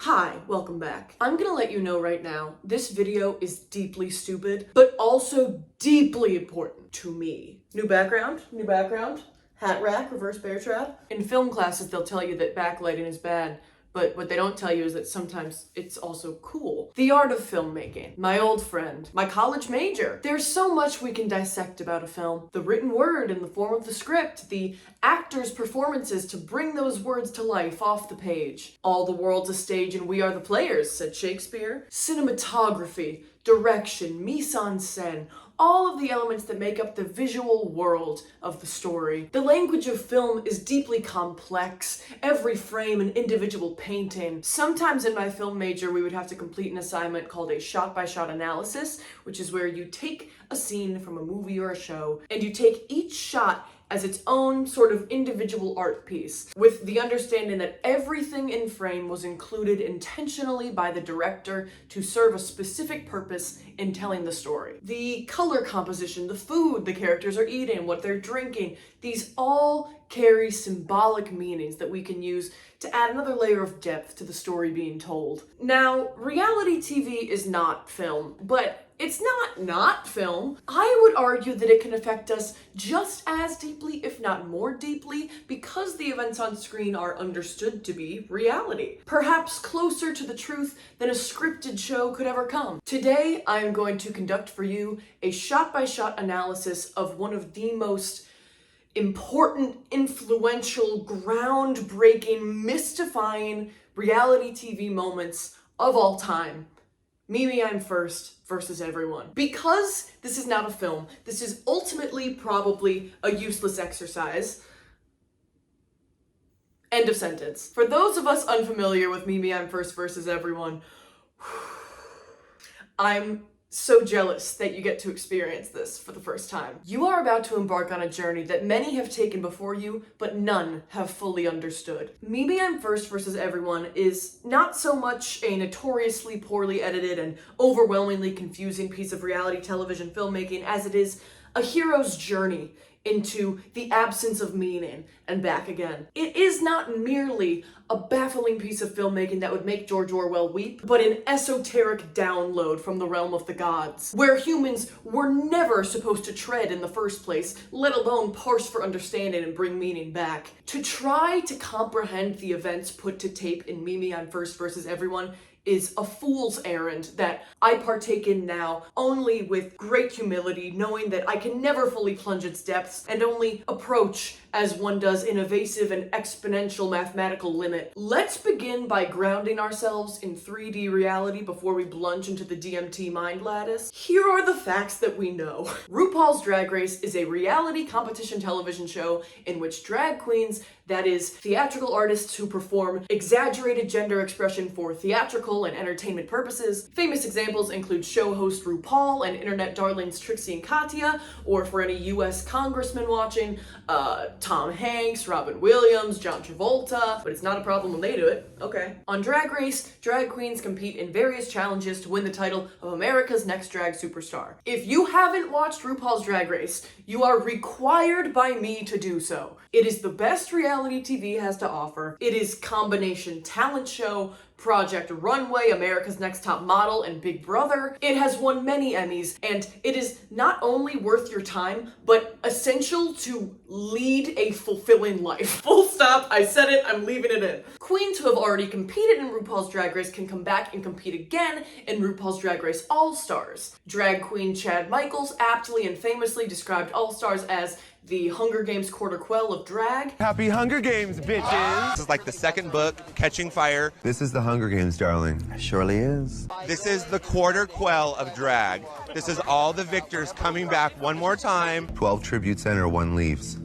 Hi, welcome back. I'm gonna let you know right now, this video is deeply stupid, but also deeply important to me. New background, hat rack, reverse bear trap. In film classes, they'll tell you that backlighting is bad, but what they don't tell you is that sometimes it's also cool. The art of filmmaking, my old friend, my college major. There's so much we can dissect about a film. The written word in the form of the script, the actors' performances to bring those words to life off the page. All the world's a stage and we are the players, said Shakespeare. Cinematography, direction, mise-en-scène, all of the elements that make up the visual world of the story. The language of film is deeply complex, every frame an individual painting. Sometimes in my film major, we would have to complete an assignment called a shot-by-shot analysis, which is where you take a scene from a movie or a show, and you take each shot as its own sort of individual art piece, with the understanding that everything in frame was included intentionally by the director to serve a specific purpose in telling the story. The color composition, the food the characters are eating, what they're drinking, these all carry symbolic meanings that we can use to add another layer of depth to the story being told. Now, reality TV is not film, but it's not film. I would argue that it can affect us just as deeply, if not more deeply, because the events on screen are understood to be reality. Perhaps closer to the truth than a scripted show could ever come. Today, I am going to conduct for you a shot-by-shot analysis of one of the most important, influential, groundbreaking, mystifying reality TV moments of all time. Me, I'm first versus everyone. Because this is not a film, this is ultimately probably a useless exercise. End of sentence. For those of us unfamiliar with me, I'm first versus everyone, I'm so jealous that you get to experience this for the first time. You are about to embark on a journey that many have taken before you, but none have fully understood. Me, I'm first versus everyone is not so much a notoriously poorly edited and overwhelmingly confusing piece of reality television filmmaking as it is a hero's journey into the absence of meaning and back again. It is not merely a baffling piece of filmmaking that would make George Orwell weep, but an esoteric download from the realm of the gods, where humans were never supposed to tread in the first place, let alone parse for understanding and bring meaning back. To try to comprehend the events put to tape in Me, I'm First versus Everyone is a fool's errand that I partake in now only with great humility, knowing that I can never fully plunge its depths and only approach as one does an evasive and exponential mathematical limit. Let's begin by grounding ourselves in 3D reality before we plunge into the DMT mind lattice. Here are the facts that we know. RuPaul's Drag Race is a reality competition television show in which drag queens, that is, theatrical artists who perform exaggerated gender expression for theatrical and entertainment purposes. Famous examples include show host RuPaul and internet darlings Trixie and Katya, or for any US congressmen watching, Tom Hanks, Robin Williams, John Travolta, but it's not a problem when they do it. Okay. On Drag Race, drag queens compete in various challenges to win the title of America's Next Drag Superstar. If you haven't watched RuPaul's Drag Race, you are required by me to do so. It is the best reality TV has to offer. It is combination talent show, Project Runway, America's Next Top Model, and Big Brother. It has won many Emmys, and it is not only worth your time, but essential to lead a fulfilling life. Full stop, I said it, I'm leaving it in. Queens who have already competed in RuPaul's Drag Race can come back and compete again in RuPaul's Drag Race All-Stars. Drag queen Chad Michaels aptly and famously described All-Stars as the Hunger Games quarter quell of drag. Happy Hunger Games, bitches! This is like the second book, Catching Fire. This is the Hunger Games, darling. It surely is. This is the quarter quell of drag. This is all the victors coming back one more time. 12 tributes enter, 1 leaves.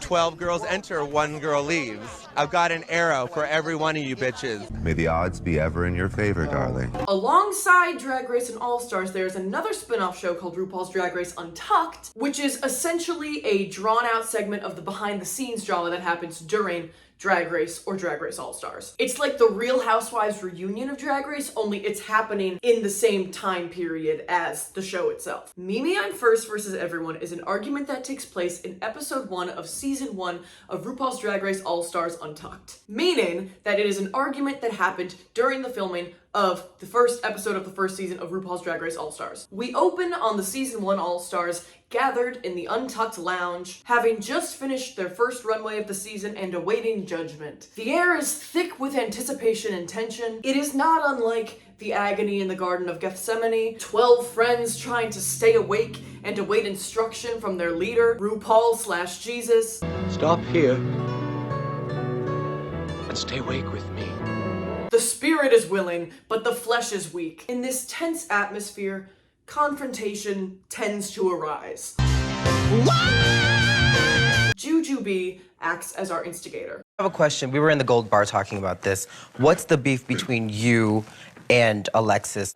12 girls enter, 1 girl leaves. I've got an arrow for every one of you bitches. May the odds be ever in your favor, darling. Alongside Drag Race and All-Stars, there's another spin-off show called RuPaul's Drag Race Untucked, which is essentially a drawn-out segment of the behind-the-scenes drama that happens during Drag Race or Drag Race All-Stars. It's like the Real Housewives reunion of Drag Race, only it's happening in the same time period as the show itself. Mimi I'm First versus Everyone is an argument that takes place in episode 1 of season 1 of RuPaul's Drag Race All-Stars Untucked, meaning that it is an argument that happened during the filming of the first episode of the first season of RuPaul's Drag Race All-Stars. We open on the season 1 All-Stars gathered in the Untucked lounge, having just finished their first runway of the season and awaiting judgment. The air is thick with anticipation and tension. It is not unlike the agony in the Garden of Gethsemane, 12 friends trying to stay awake and await instruction from their leader, RuPaul/Jesus. Stop here and stay awake with me. The spirit is willing, but the flesh is weak. In this tense atmosphere, confrontation tends to arise. Jujubee acts as our instigator. I have a question. We were in the gold bar talking about this. What's the beef between you and Alexis?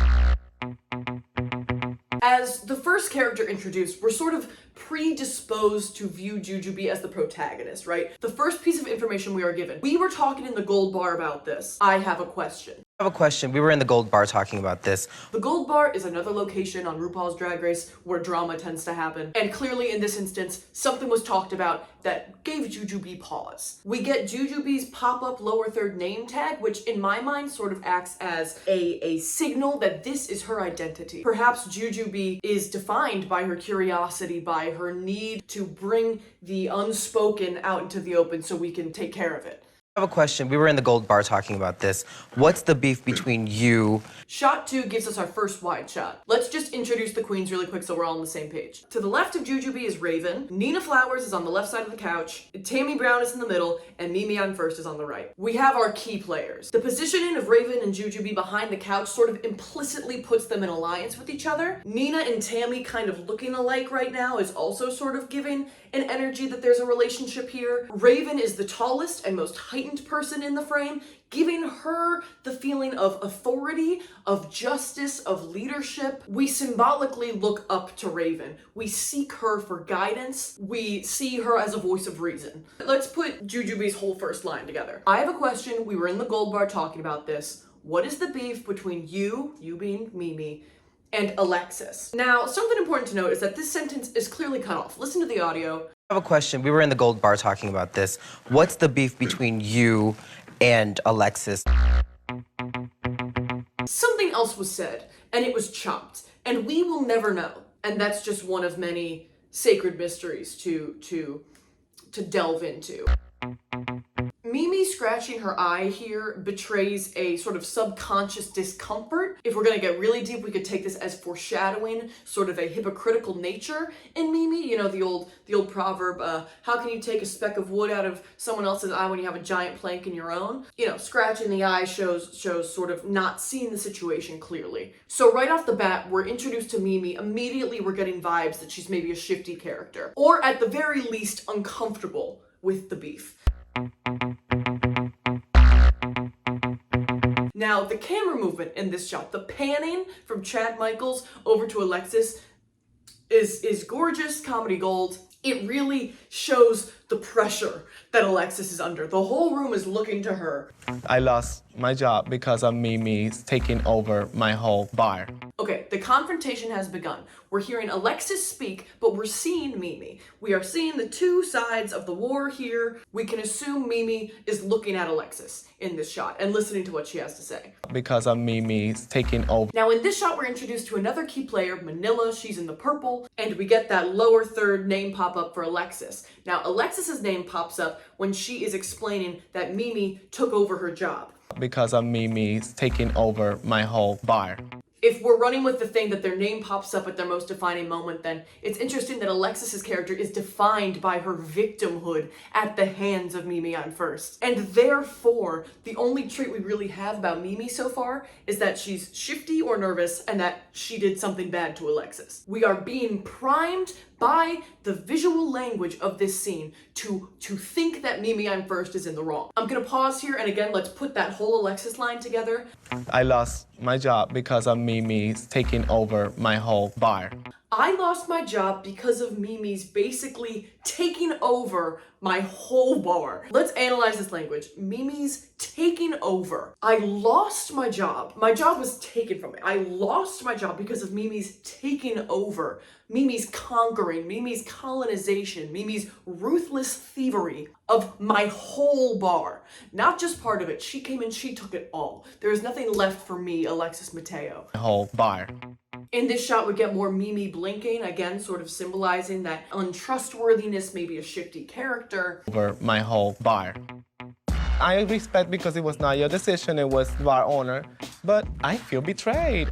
As the first character introduced, we're sort of predisposed to view Jujubee as the protagonist, right? The first piece of information we are given. We were talking in the gold bar about this. I have a question. I have a question. We were in the gold bar talking about this. The gold bar is another location on RuPaul's Drag Race where drama tends to happen. And clearly in this instance, something was talked about that gave Jujubee pause. We get Jujubee's pop-up lower third name tag, which in my mind sort of acts as a signal that this is her identity. Perhaps Jujubee is defined by her curiosity, by her need to bring the unspoken out into the open so we can take care of it. I have a question. We were in the gold bar talking about this. What's the beef between you? Shot 2 gives us our first wide shot. Let's just introduce the queens really quick so we're all on the same page. To the left of Jujubee is Raven, Nina Flowers is on the left side of the couch, Tammie Brown is in the middle, and Mimi I'm First is on the right. We have our key players. The positioning of Raven and Jujubee behind the couch sort of implicitly puts them in alliance with each other. Nina and Tammie kind of looking alike right now is also sort of giving an energy that there's a relationship here. Raven is the tallest and most heightened person in the frame, giving her the feeling of authority, of justice, of leadership. We symbolically look up to Raven. We seek her for guidance. We see her as a voice of reason. Let's put Jujubee's whole first line together. I have a question. We were in the gold bar talking about this. What is the beef between you being Mimi, and Alexis? Now, something important to note is that this sentence is clearly cut off. Listen to the audio. I have a question. We were in the gold bar talking about this. What's the beef between you and Alexis? Something else was said, and it was chopped, and we will never know. And that's just one of many sacred mysteries to delve into. Mimi scratching her eye here betrays a sort of subconscious discomfort. If we're gonna get really deep, we could take this as foreshadowing sort of a hypocritical nature in Mimi. You know, the old proverb, how can you take a speck of wood out of someone else's eye when you have a giant plank in your own? You know, scratching the eye shows sort of not seeing the situation clearly. So right off the bat, we're introduced to Mimi. Immediately we're getting vibes that she's maybe a shifty character, or at the very least uncomfortable with the beef. Now, the camera movement in this shot, the panning from Chad Michaels over to Alexis is gorgeous, comedy gold. It really shows the pressure that Alexis is under. The whole room is looking to her. I lost my job because of Mimi taking over my whole bar. Okay, the confrontation has begun. We're hearing Alexis speak, but we're seeing Mimi. We are seeing the two sides of the war here. We can assume Mimi is looking at Alexis in this shot and listening to what she has to say. Because of Mimi taking over. Now in this shot, we're introduced to another key player, Manila. She's in the purple, and we get that lower third name pop up for Alexis. Now Alexis's name pops up when she is explaining that Mimi took over her job. Because of Mimi taking over my whole bar. If we're running with the thing that their name pops up at their most defining moment, then it's interesting that Alexis's character is defined by her victimhood at the hands of Mimi I'm First. And therefore, the only trait we really have about Mimi so far is that she's shifty or nervous and that she did something bad to Alexis. We are being primed by the visual language of this scene to think that Mimi I'm First is in the wrong. I'm gonna pause here, and again, let's put that whole Alexis line together. I lost my job because of Mimi taking over my whole bar. I lost my job because of Mimi's basically taking over my whole bar. Let's analyze this language. Mimi's taking over. I lost my job. My job was taken from me. I lost my job because of Mimi's taking over. Mimi's conquering, Mimi's colonization, Mimi's ruthless thievery of my whole bar. Not just part of it. She came and she took it all. There is nothing left for me, Alexis Mateo. My whole bar. In this shot, we get more Mimi blinking, again, sort of symbolizing that untrustworthiness, maybe a shifty character. Over my whole bar. I respect because it was not your decision, it was bar owner, but I feel betrayed.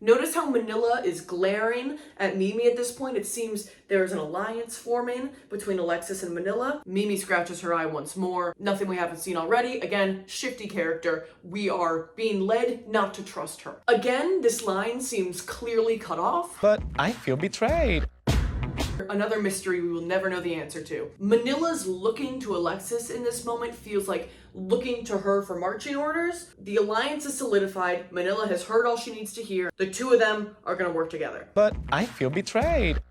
Notice how Manila is glaring at Mimi at this point. It seems there's an alliance forming between Alexis and Manila. Mimi scratches her eye once more. Nothing we haven't seen already. Again, shifty character. We are being led not to trust her. Again, this line seems clearly cut off. But I feel betrayed. Another mystery we will never know the answer to. Manila's looking to Alexis in this moment feels like looking to her for marching orders. The alliance is solidified. Manila has heard all she needs to hear. The two of them are gonna work together. But I feel betrayed.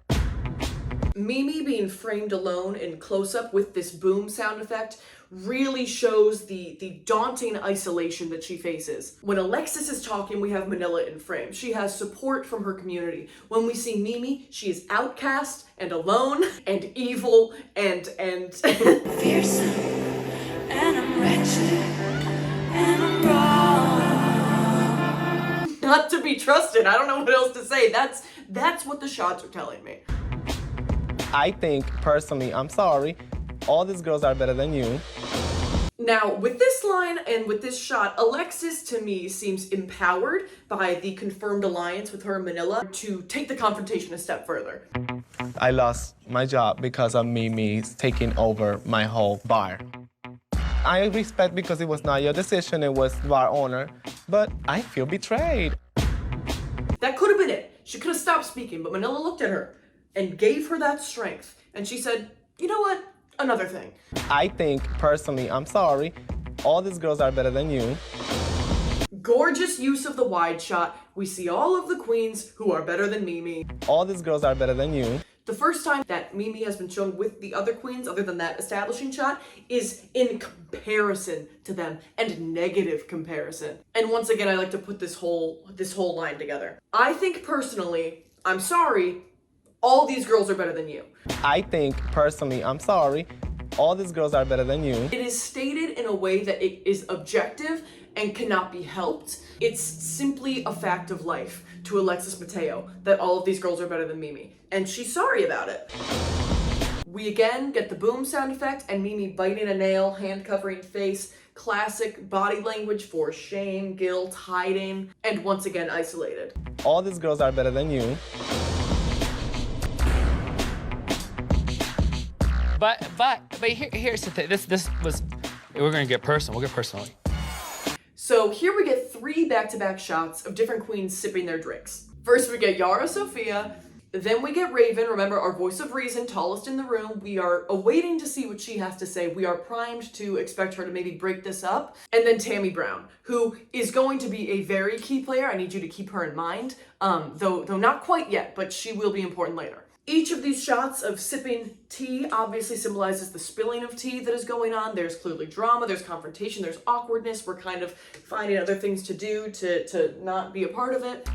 Mimi being framed alone in close-up with this boom sound effect really shows the daunting isolation that she faces. When Alexis is talking, we have Manila in frame. She has support from her community. When we see Mimi, she is outcast and alone and evil and Fearsome, and I'm wretched, and I'm wrong. not to be trusted. I don't know what else to say. That's what the shots are telling me. I think, personally, I'm sorry, all these girls are better than you. Now, with this line and with this shot, Alexis, to me, seems empowered by the confirmed alliance with her and Manila to take the confrontation a step further. I lost my job because of Mimi's taking over my whole bar. I respect because it was not your decision, it was bar owner, but I feel betrayed. That could have been it. She could have stopped speaking, but Manila looked at her and gave her that strength. And she said, you know what? Another thing. I think, personally, I'm sorry, all these girls are better than you. Gorgeous use of the wide shot. We see all of the queens who are better than Mimi. All these girls are better than you. The first time that Mimi has been shown with the other queens, other than that establishing shot, is in comparison to them, and negative comparison. And once again, I like to put this whole line together. I think personally, I'm sorry, all these girls are better than you. I think, personally, I'm sorry, all these girls are better than you. It is stated in a way that it is objective and cannot be helped. It's simply a fact of life to Alexis Mateo that all of these girls are better than Mimi. And she's sorry about it. We again get the boom sound effect and Mimi biting a nail, hand covering face, classic body language for shame, guilt, hiding, and once again isolated. All these girls are better than you. But here's the thing. This was, we're gonna get personal. We'll get personal. So here we get 3 back-to-back shots of different queens sipping their drinks. First we get Yara Sofia, then we get Raven, remember our voice of reason, tallest in the room. We are awaiting to see what she has to say. We are primed to expect her to maybe break this up. And then Tammie Brown, who is going to be a very key player. I need you to keep her in mind, though not quite yet, but she will be important later. Each of these shots of sipping tea obviously symbolizes the spilling of tea that is going on. There's clearly drama, there's confrontation, there's awkwardness. We're kind of finding other things to do to not be a part of it.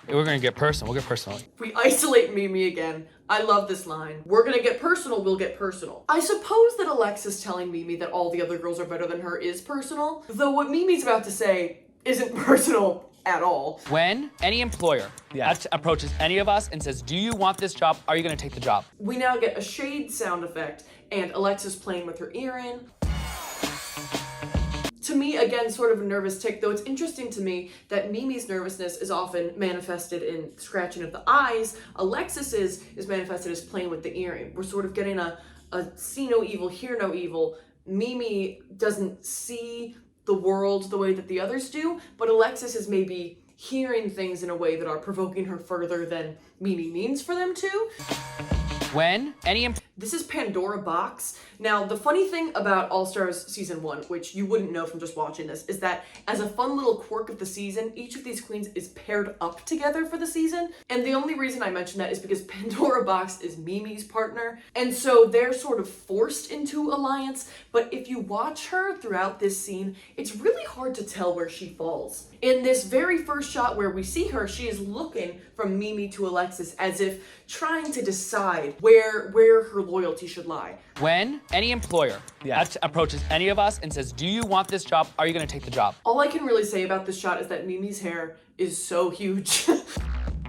We're gonna get personal. We'll get personal. We isolate Mimi again. I love this line. We're gonna get personal, we'll get personal. I suppose that Alexis telling Mimi that all the other girls are better than her is personal, though what Mimi's about to say isn't personal at all. When any employer approaches any of us and says, do you want this job? Are you gonna take the job? We now get a shade sound effect and Alexis playing with her earring. To me, again, sort of a nervous tick, though it's interesting to me that Mimi's nervousness is often manifested in scratching of the eyes. Alexis's is manifested as playing with the earring. We're sort of getting a see no evil, hear no evil. Mimi doesn't see the world the way that the others do, but Alexis is maybe hearing things in a way that are provoking her further than Mimi means for them to. When any This is Pandora Box. Now, the funny thing about All Stars Season 1, which you wouldn't know from just watching this, is that as a fun little quirk of the season, each of these queens is paired up together for the season. And the only reason I mention that is because Pandora Box is Mimi's partner, and so they're sort of forced into alliance, but if you watch her throughout this scene, it's really hard to tell where she falls. In this very first shot where we see her, she is looking from Mimi to Alexis as if trying to decide where her loyalty should lie. When any employer approaches any of us and says, do you want this job? Are you gonna take the job? All I can really say about this shot is that Mimi's hair is so huge.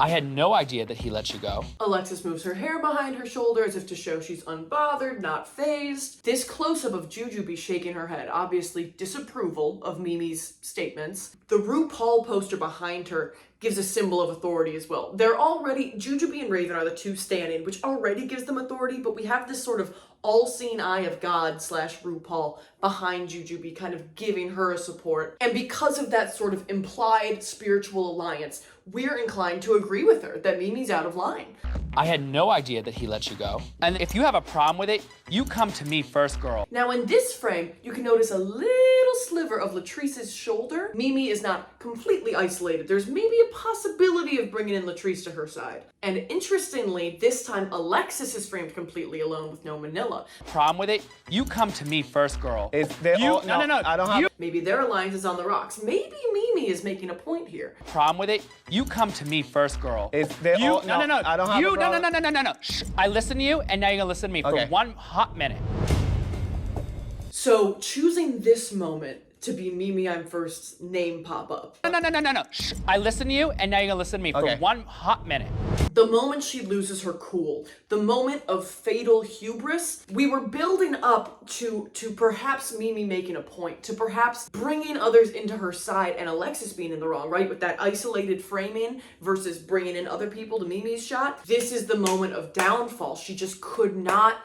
I had no idea that he let you go. Alexis moves her hair behind her shoulder as if to show she's unbothered, not phased. This close-up of Jujubee shaking her head, obviously disapproval of Mimi's statements. The RuPaul poster behind her gives a symbol of authority as well. Jujubee and Raven are the two standing, which already gives them authority, but we have this sort of all-seeing eye of God / RuPaul behind Jujubee, kind of giving her a support. And because of that sort of implied spiritual alliance, we're inclined to agree with her that Mimi's out of line. I had no idea that he let you go. And if you have a problem with it, you come to me first, girl. Now in this frame, you can notice a little sliver of Latrice's shoulder. Mimi is not completely isolated. There's maybe a possibility of bringing in Latrice to her side. And interestingly, this time Alexis is framed completely alone with no Manila. Problem with it? You come to me first, girl. No, I don't have. Maybe their alliance is on the rocks. Maybe Mimi is making a point here. Problem with it? You come to me first, girl. I don't have. No. Shh. I listen to you, and now you're gonna listen to me for 1 hot minute. So choosing this moment to be Mimi I'm First's name pop up. No. Shh. I listen to you, and now you're gonna listen to me for 1 hot minute. The moment she loses her cool, the moment of fatal hubris, we were building up to perhaps Mimi making a point, to perhaps bringing others into her side and Alexis being in the wrong, right? With that isolated framing versus bringing in other people to Mimi's shot. This is the moment of downfall. She just could not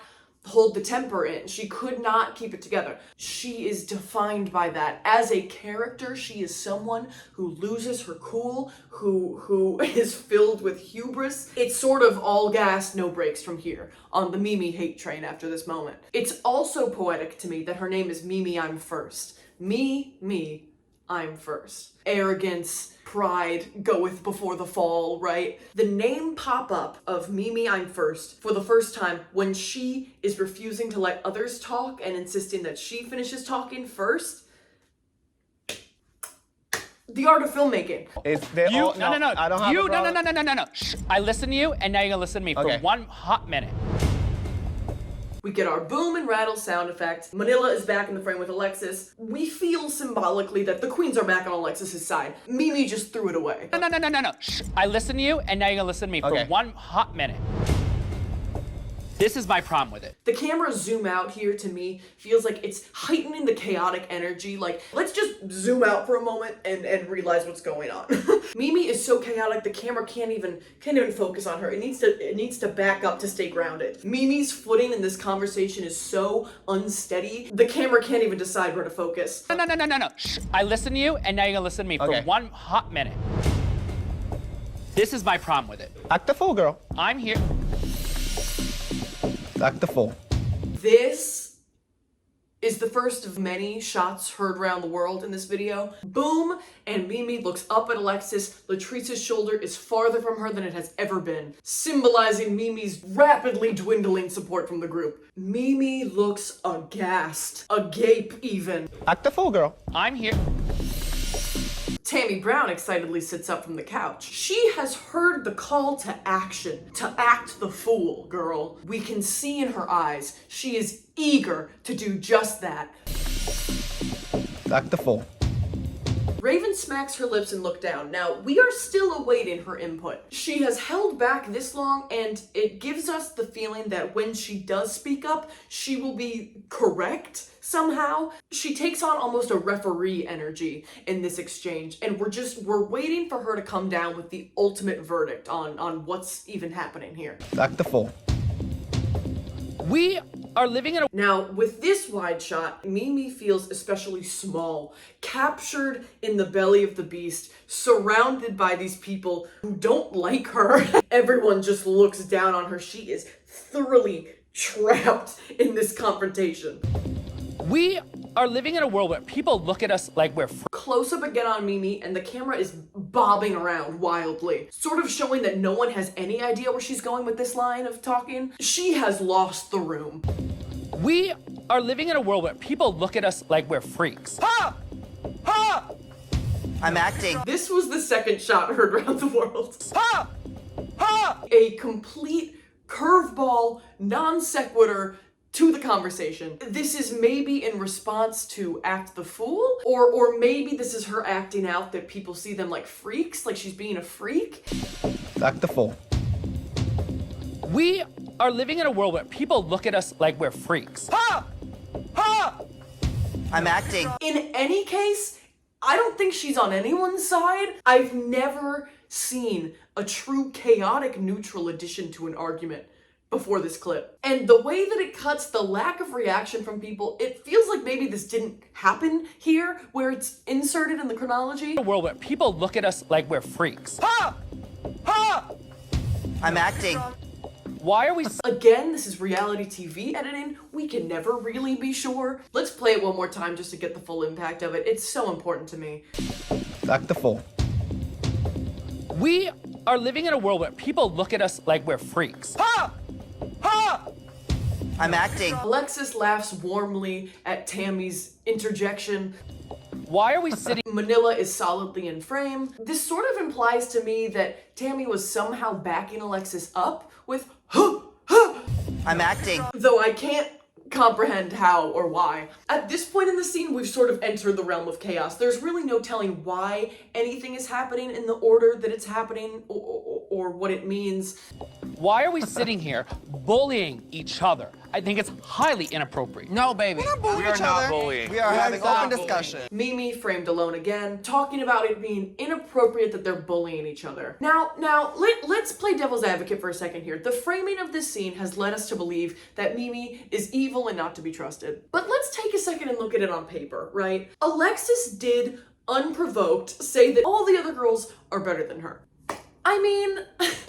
hold the temper in. She could not keep it together. She is defined by that. As a character, she is someone who loses her cool, who is filled with hubris. It's sort of all gas, no brakes from here on the Mimi hate train after this moment. It's also poetic to me that her name is Mimi I'm First. Me, I'm first. Arrogance, pride goeth before the fall, right? The name pop-up of Mimi I'm First for the first time when she is refusing to let others talk and insisting that she finishes talking first. The art of filmmaking. No. Shh. I listen to you, and now you're gonna listen to me for 1 hot minute. We get our boom and rattle sound effect. Manila is back in the frame with Alexis. We feel symbolically that the queens are back on Alexis's side. Mimi just threw it away. No. Shh. I listen to you, and now you're gonna listen to me for 1 hot minute. This is my problem with it. The camera zoom out here to me feels like it's heightening the chaotic energy. Like, let's just zoom out for a moment and realize what's going on. Mimi is so chaotic, the camera can't even focus on her. It needs to back up to stay grounded. Mimi's footing in this conversation is so unsteady, the camera can't even decide where to focus. No. Shh. I listen to you, and now you're gonna listen to me for 1 hot minute. This is my problem with it. Act the fool, girl. I'm here. Act the fool. This is the first of many shots heard around the world in this video. Boom, and Mimi looks up at Alexis. Latrice's shoulder is farther from her than it has ever been, symbolizing Mimi's rapidly dwindling support from the group. Mimi looks aghast, agape even. Act the fool, girl. I'm here. Tammie Brown excitedly sits up from the couch. She has heard the call to action, to act the fool, girl. We can see in her eyes, she is eager to do just that. Act the fool. Raven smacks her lips and looks down. Now, we are still awaiting her input. She has held back this long, and it gives us the feeling that when she does speak up, she will be correct somehow. She takes on almost a referee energy in this exchange, and we're waiting for her to come down with the ultimate verdict on what's even happening here. Act the fool. We are living in a... Now, with this wide shot, Mimi feels especially small, captured in the belly of the beast, surrounded by these people who don't like her. Everyone just looks down on her. She is thoroughly trapped in this confrontation. We are living in a world where people look at us like we're Close up again on Mimi, and the camera is bobbing around wildly, sort of showing that no one has any idea where she's going with this line of talking. She has lost the room. We are living in a world where people look at us like we're freaks. Ha! Ha! I'm acting. This was the second shot heard around the world. Ha! Ha! A complete curveball, non sequitur to the conversation. This is maybe in response to act the fool, or maybe this is her acting out that people see them like freaks, like she's being a freak. Act the fool. We are living in a world where people look at us like we're freaks. Ha! Ha! I'm acting. In any case, I don't think she's on anyone's side. I've never seen a true chaotic neutral addition to an argument before this clip. And the way that it cuts, the lack of reaction from people, it feels like maybe this didn't happen here, where it's inserted in the chronology. A world where people look at us like we're freaks. Ha! Ha! I'm acting. Why are we... Again, this is reality TV editing. We can never really be sure. Let's play it one more time just to get the full impact of it. It's so important to me. Act the fool. We are living in a world where people look at us like we're freaks. Ha! Ha! I'm acting. Alexis laughs warmly at Tammie's interjection. Why are we sitting... Manila is solidly in frame. This sort of implies to me that Tammie was somehow backing Alexis up with huh, huh. I'm acting. Though I can't comprehend how or why. At this point in the scene, we've sort of entered the realm of chaos. There's really no telling why anything is happening in the order that it's happening or what it means. Why are we sitting here bullying each other? I think it's highly inappropriate. No, baby. We are not bullying. We are having open discussion. Mimi framed alone again, talking about it being inappropriate that they're bullying each other. Now, let's play devil's advocate for a second here. The framing of this scene has led us to believe that Mimi is evil and not to be trusted. But let's take a second and look at it on paper, right? Alexis did, unprovoked, say that all the other girls are better than her. I mean,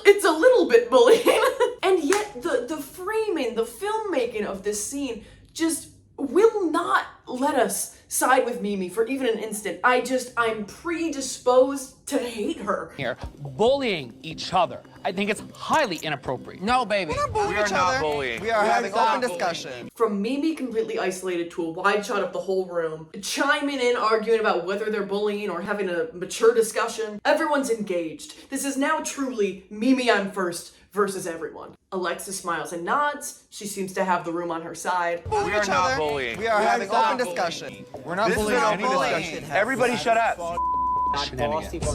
it's a little bit bullying. And yet the framing, the filmmaking of this scene just will not let us side with Mimi for even an instant. I'm predisposed to hate her. Here, bullying each other. I think it's highly inappropriate. No, baby. We are not bullying. We are having open discussion. From Mimi completely isolated to a wide shot of the whole room, chiming in, arguing about whether they're bullying or having a mature discussion. Everyone's engaged. This is now truly Mimi I'm first versus everyone. Alexis smiles and nods. She seems to have the room on her side. We are not bullying. We are having open discussion. We're not bullying any discussion. Everybody shut up.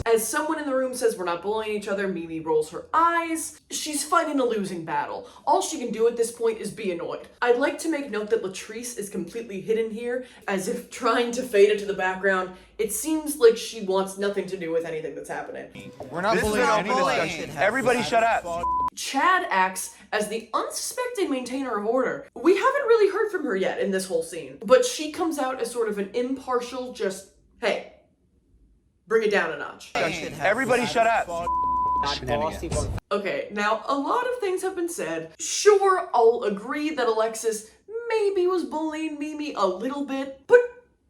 As someone in the room says we're not bullying each other, Mimi rolls her eyes. She's fighting a losing battle. All she can do at this point is be annoyed. I'd like to make note that Latrice is completely hidden here, as if trying to fade into the background. It seems like she wants nothing to do with anything that's happening. We're not bullying any discussion. Everybody shut up. Chad acts as the unsuspecting maintainer of order. We haven't really heard from her yet in this whole scene, but she comes out as sort of an impartial, just, hey, bring it down a notch. Everybody shut up. Okay, now a lot of things have been said. Sure, I'll agree that Alexis maybe was bullying Mimi a little bit, but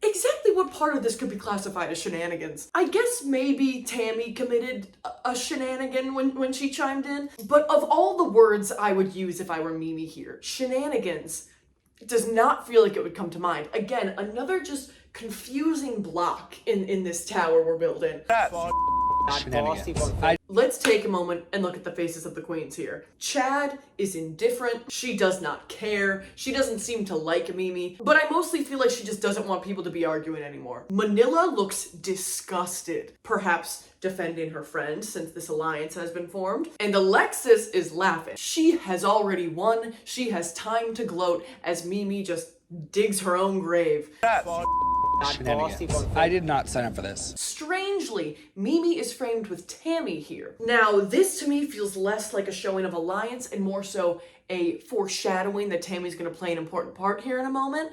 exactly what part of this could be classified as shenanigans? I guess maybe Tammie committed a shenanigan when she chimed in, but of all the words I would use if I were Mimi here, shenanigans does not feel like it would come to mind. Again, another just confusing block in this tower we're building. Let's take a moment and look at the faces of the queens here. Chad is indifferent. She does not care. She doesn't seem to like Mimi, but I mostly feel like she just doesn't want people to be arguing anymore. Manila looks disgusted, perhaps defending her friend since this alliance has been formed. And Alexis is laughing. She has already won. She has time to gloat as Mimi just digs her own grave. I did not sign up for this. Strangely, Mimi is framed with Tammie here. Now, this to me feels less like a showing of alliance and more so a foreshadowing that Tammie's gonna play an important part here in a moment.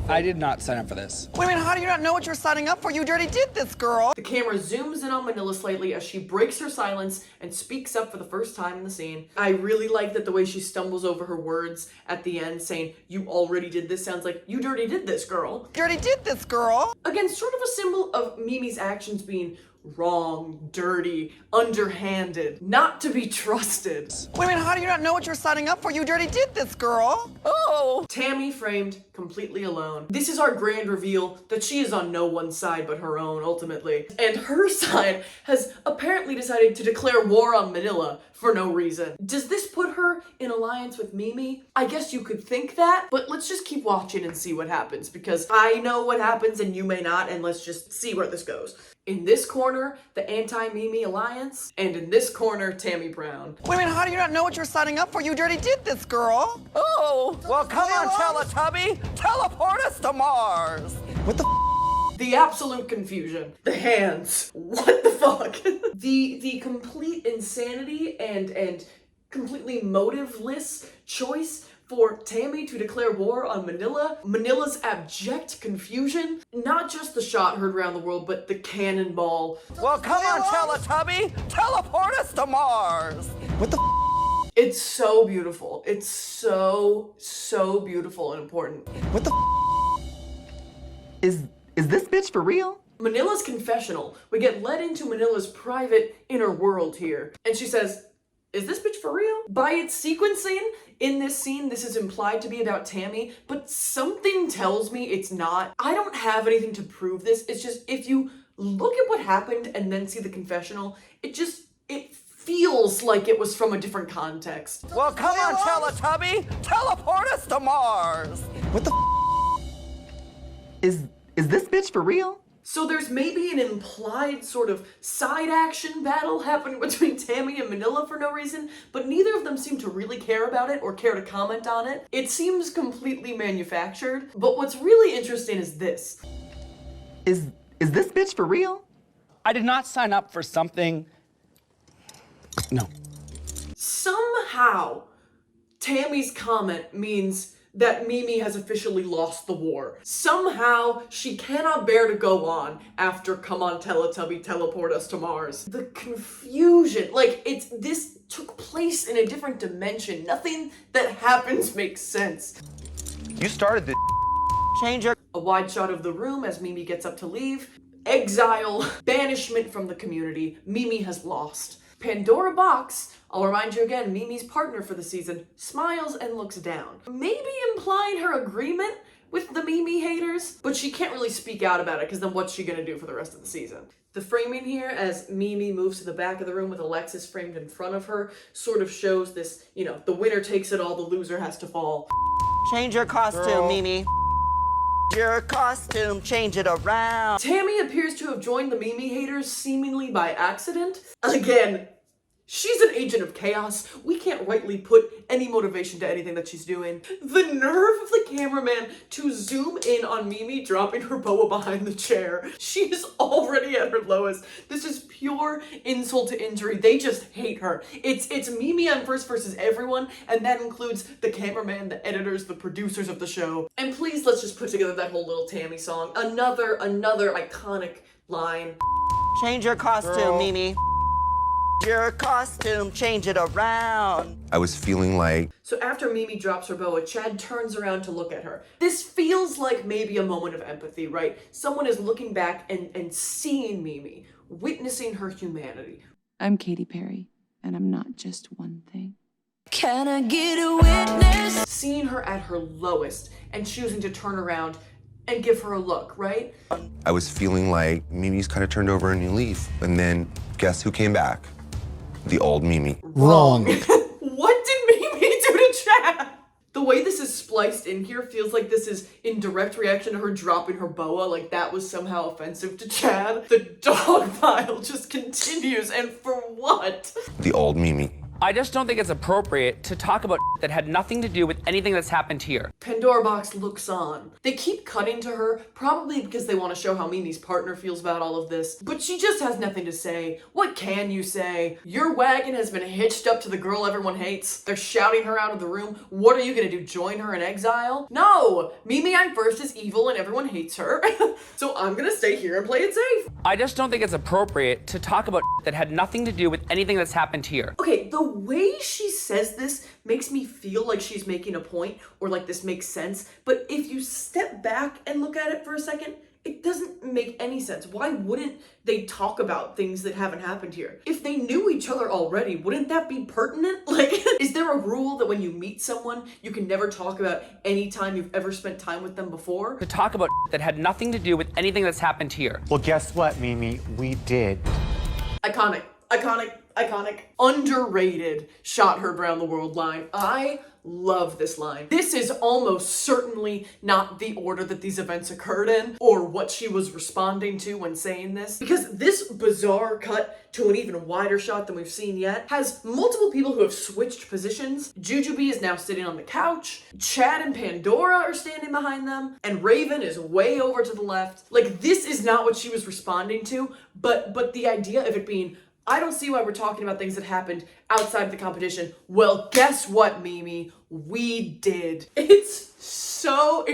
I did not sign up for this. Wait a minute, how do you not know what you're signing up for? You already did this, girl. The camera zooms in on Manila slightly as she breaks her silence and speaks up for the first time in the scene. I really like that the way she stumbles over her words at the end, saying, "You already did this," sounds like, "You already did this, girl." You already did this, girl. Again, sort of a symbol of Mimi's actions being wrong, dirty, underhanded, not to be trusted. Wait a minute, how do you not know what you're signing up for? You already did this, girl. Oh. Tammie framed completely alone. This is our grand reveal that she is on no one's side but her own, ultimately. And her side has apparently decided to declare war on Manila for no reason. Does this put her in alliance with Mimi? I guess you could think that, but let's just keep watching and see what happens, because I know what happens and you may not, and let's just see where this goes. In this corner, the anti-Mimi alliance, and in this corner, Tammie Brown. Wait a minute, how do you not know what you're signing up for? You already did this, girl. Oh. Well, come on, Teletubby. Teleport us to Mars. What the The absolute confusion. The hands. What the fuck? the complete insanity and completely motiveless choice for Tammie to declare war on Manila, Manila's abject confusion, not just the shot heard around the world, but the cannonball. Well, come on, Teletubby. Teleport us to Mars. What the It's so beautiful. It's so beautiful and important. What the Is this bitch for real? Manila's confessional. We get led into Manila's private inner world here. And she says, "Is this bitch for real?" By its sequencing in this scene, this is implied to be about Tammie, but something tells me it's not. I don't have anything to prove this. It's just, if you look at what happened and then see the confessional, it feels like it was from a different context. Well, come on, Teletubby. Teleport us to Mars. What the Is this bitch for real? So there's maybe an implied sort of side action battle happening between Tammie and Manila for no reason, but neither of them seem to really care about it or care to comment on it. It seems completely manufactured, but what's really interesting is this. Is this bitch for real? I did not sign up for something. No. Somehow, Tammie's comment means that Mimi has officially lost the war. Somehow, she cannot bear to go on after "Come on, Teletubby, teleport us to Mars." The confusion, like, this took place in a different dimension. Nothing that happens makes sense. You started this. Change your A wide shot of the room as Mimi gets up to leave. Exile, banishment from the community. Mimi has lost. Pandora Box, I'll remind you again, Mimi's partner for the season, smiles and looks down. Maybe implying her agreement with the Mimi haters, but she can't really speak out about it because then what's she gonna do for the rest of the season? The framing here as Mimi moves to the back of the room with Alexis framed in front of her sort of shows this, the winner takes it all, the loser has to fall. Change your costume, Mimi. Your costume, change it around. Tammie appears to have joined the Mimi haters seemingly by accident. Again, she's an agent of chaos. We can't rightly put any motivation to anything that she's doing. The nerve of the cameraman to zoom in on Mimi dropping her boa behind the chair. She is already at her lowest. This is pure insult to injury. They just hate her. It's Mimi Imfurst versus everyone, and that includes the cameraman, the editors, the producers of the show. And please, let's just put together that whole little Tammie song. Another iconic line. Change your costume, Mimi. Your costume, change it around. I was feeling like So after Mimi drops her boa, Chad turns around to look at her. This feels like maybe a moment of empathy, right? Someone is looking back and seeing Mimi, witnessing her humanity. I'm Katy Perry, and I'm not just one thing. Can I get a witness? Seeing her at her lowest and choosing to turn around and give her a look, right? I was feeling like Mimi's kind of turned over a new leaf. And then guess who came back? The old Mimi. Wrong. What did Mimi do to Chad? The way this is spliced in here feels like this is in direct reaction to her dropping her boa, like that was somehow offensive to Chad. The dog pile just continues, and for what? The old Mimi. I just don't think it's appropriate to talk about that had nothing to do with anything that's happened here. Pandora Box looks on. They keep cutting to her, probably because they want to show how Mimi's partner feels about all of this, but she just has nothing to say. What can you say? Your wagon has been hitched up to the girl everyone hates. They're shouting her out of the room. What are you gonna do, join her in exile? No! Mimi Imfurst is evil and everyone hates her, so I'm gonna stay here and play it safe. I just don't think it's appropriate to talk about that had nothing to do with anything that's happened here. Okay, the way she says this makes me feel like she's making a point or like this makes sense, but if you step back and look at it for a second, it doesn't make any sense. Why wouldn't they talk about things that haven't happened here? If they knew each other already, wouldn't that be pertinent? Like, is there a rule that when you meet someone, you can never talk about any time you've ever spent time with them before? To talk about that had nothing to do with anything that's happened here. Well, guess what, Mimi? We did. Iconic, iconic, iconic. Underrated shot heard around the world line. I love this line. This is almost certainly not the order that these events occurred in or what she was responding to when saying this, because this bizarre cut to an even wider shot than we've seen yet has multiple people who have switched positions. Jujubee is now sitting on the couch, Chad and Pandora are standing behind them, and Raven is way over to the left. Like, this is not what she was responding to, but the idea of it being, I don't see why we're talking about things that happened outside of the competition. Well, guess what, Mimi? We did. It's so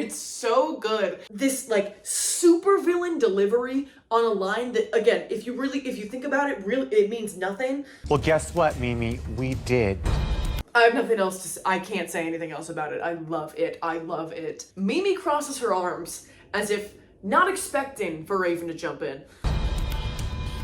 good. This like super villain delivery on a line that, again, if you think about it, really, it means nothing. Well, guess what, Mimi? We did. I have nothing else to say. I can't say anything else about it. I love it. I love it. Mimi crosses her arms as if not expecting for Raven to jump in.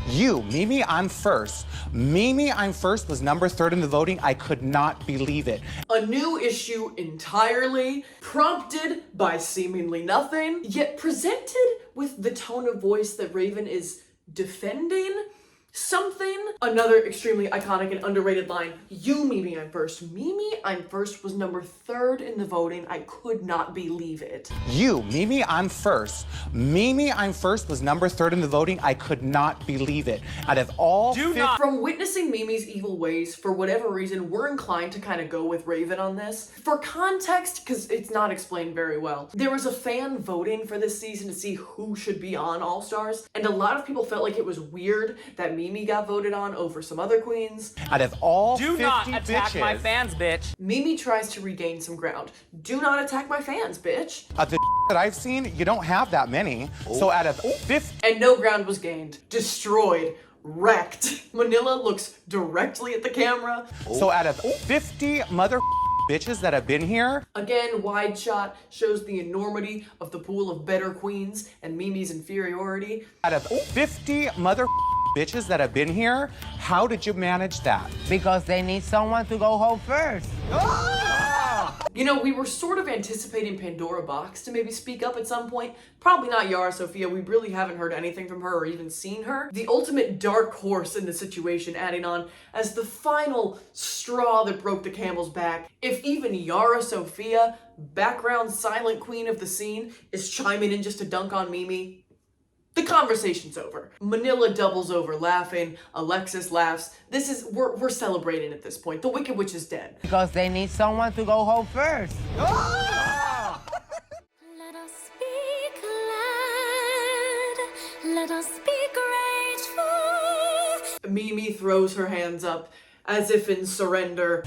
You, Mimi, I'm first. Mimi, I'm first was number 3 in the voting. I could not believe it. A new issue entirely, prompted by seemingly nothing, yet presented with the tone of voice that Raven is defending something. Another extremely iconic and underrated line. You, Mimi, I'm first. Mimi, I'm first was number 3rd in the voting. I could not believe it. You, Mimi, I'm first. Mimi, I'm first was number 3 in the voting. I could not believe it. Out of all From witnessing Mimi's evil ways, for whatever reason, we're inclined to kind of go with Raven on this. For context, because it's not explained very well, there was a fan voting for this season to see who should be on All Stars, and a lot of people felt like it was weird that Mimi got voted on over some other queens. Out of all Do 50 not attack bitches, my fans, bitch. Mimi tries to regain some ground. Do not attack my fans, bitch. of the that I've seen, you don't have that many. So out of 50, And no ground was gained. Destroyed. Wrecked. Manila looks directly at the camera. so out of 50 mother bitches that have been here, Again, wide shot shows the enormity of the pool of better queens and Mimi's inferiority. out of 50 mother bitches that have been here, how did you manage that? Because they need someone to go home first. You know, we were sort of anticipating Pandora Box to maybe speak up at some point. Probably not Yara Sofia. We really haven't heard anything from her or even seen her. The ultimate dark horse in the situation adding on as the final straw that broke the camel's back. If even Yara Sofia, background silent queen of the scene, is chiming in just to dunk on Mimi, the conversation's over. Manila doubles over laughing. Alexis laughs. We're celebrating at this point. The Wicked Witch is dead. Because they need someone to go home first. Let us speak loud. Let us speak rageful. Mimi throws her hands up as if in surrender.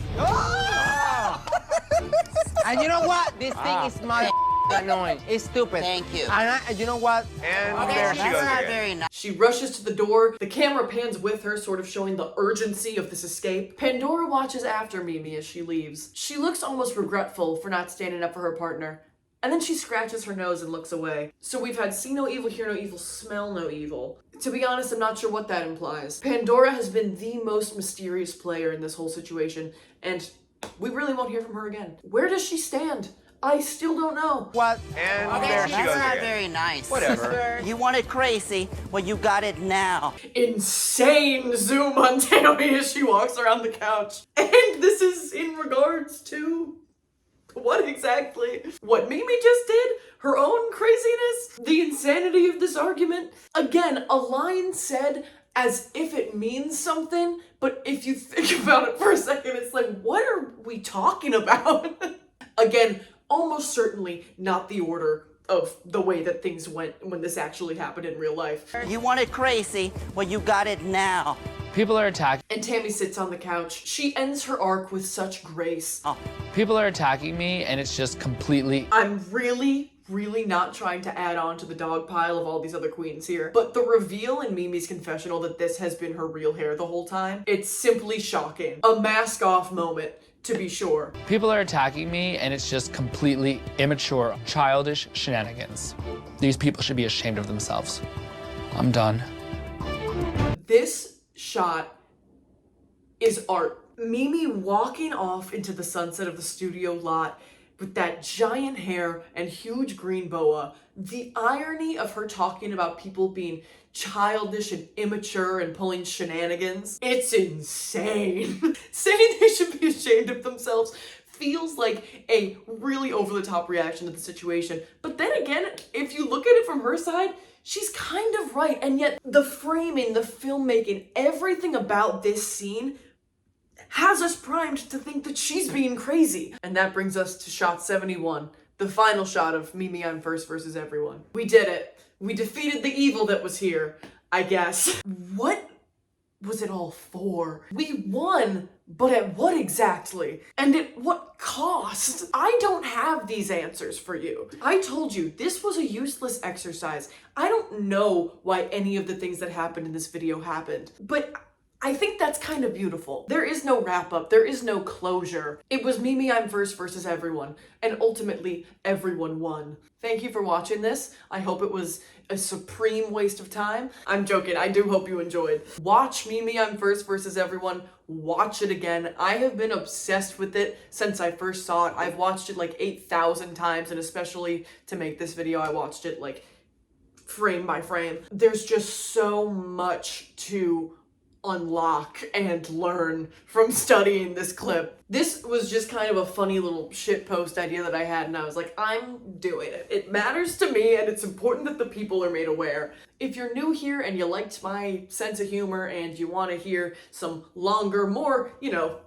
And you know what? This thing is my annoying. It's stupid. Thank you. And you know what? And there she goes Not again. very nice. She rushes to the door. The camera pans with her, sort of showing the urgency of this escape. Pandora watches after Mimi as she leaves. She looks almost regretful for not standing up for her partner. And then she scratches her nose and looks away. So we've had see no evil, hear no evil, smell no evil. To be honest, I'm not sure what that implies. Pandora has been the most mysterious player in this whole situation, and we really won't hear from her again. Where does she stand? I still don't know. What? And Okay, there she that's goes not again. very nice. Whatever. You want it crazy, well, you got it now. Insane zoom on Tammy as she walks around the couch. And this is in regards to what exactly? What Mimi just did? Her own craziness? The insanity of this argument? Again, a line said as if it means something, but if you think about it for a second, it's like, what are we talking about? Again, almost certainly not the order of the way that things went when this actually happened in real life. You want it crazy? Well, you got it now. People are attacking. And Tammy sits on the couch. She ends her arc with such grace. People are attacking me, and it's just completely... I'm really not trying to add on to the dog pile of all these other queens here, but the reveal in Mimi's confessional that this has been her real hair the whole time, it's simply shocking. A mask off moment, to be sure. People are attacking me, and it's just completely immature, childish shenanigans. These people should be ashamed of themselves. I'm done. This shot is art. Mimi walking off into the sunset of the studio lot with that giant hair and huge green boa. The irony of her talking about people being childish and immature and pulling shenanigans. It's insane. Saying they should be ashamed of themselves feels like a really over-the-top reaction to the situation. But then again, if you look at it from her side, she's kind of right. And yet the framing, the filmmaking, everything about this scene has us primed to think that she's being crazy. And that brings us to shot 71, the final shot of Mimi I'm First versus everyone. We did it. We defeated the evil that was here, I guess. What was it all for? We won, but at what exactly? And at what cost? I don't have these answers for you. I told you, this was a useless exercise. I don't know why any of the things that happened in this video happened, but I think that's kind of beautiful. There is no wrap up, there is no closure. It was Mimi I'm First versus everyone, and ultimately everyone won. Thank you for watching this. I hope it was a supreme waste of time. I'm joking, I do hope you enjoyed. Watch Mimi I'm First versus everyone, watch it again. I have been obsessed with it since I first saw it. I've watched it like 8,000 times, and especially to make this video, I watched it like frame by frame. There's just so much to unlock and learn from studying this clip. This was just kind of a funny little shitpost idea that I had, and I was like, I'm doing it. It matters to me, and it's important that the people are made aware. If you're new here and you liked my sense of humor and you want to hear some longer, more,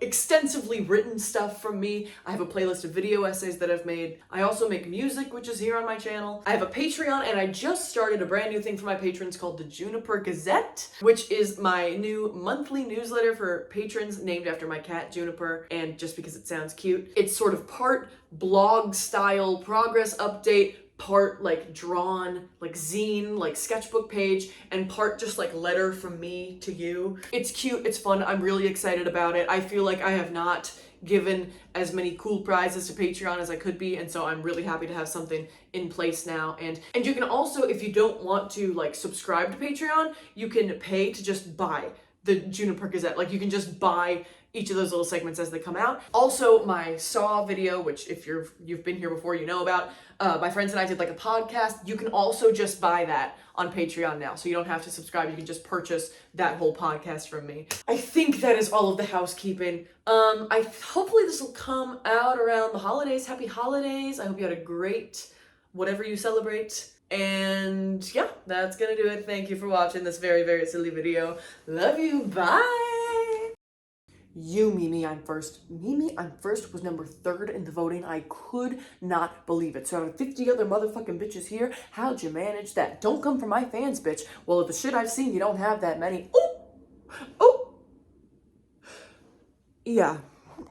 extensively written stuff from me, I have a playlist of video essays that I've made. I also make music, which is here on my channel. I have a Patreon, and I just started a brand new thing for my patrons called the Juniper Gazette, which is my new monthly newsletter for patrons named after my cat Juniper, and just because it sounds cute. It's sort of part blog style progress update, part like drawn, like zine, like sketchbook page, and part just like letter from me to you. It's cute, it's fun, I'm really excited about it. I feel like I have not given as many cool prizes to Patreon as I could be, and so I'm really happy to have something in place now. And you can also, if you don't want to like subscribe to Patreon, you can pay to just buy the Juniper Gazette. Like you can just buy each of those little segments as they come out. Also, my Saw video, which if you've been here before, you know about. My friends and I did like a podcast. You can also just buy that on Patreon now, so you don't have to subscribe. You can just purchase that whole podcast from me. I think that is all of the housekeeping. Hopefully this will come out around the holidays. Happy holidays. I hope you had a great whatever you celebrate. And yeah, that's gonna do it. Thank you for watching this very, very silly video. Love you. Bye. You, Mimi I'm First. Mimi I'm First was number 3rd in the voting. I could not believe it. So out of 50 other motherfucking bitches here, how'd you manage that? Don't come for my fans, bitch. Well, of the shit I've seen, you don't have that many. Ooh! Oh! Yeah.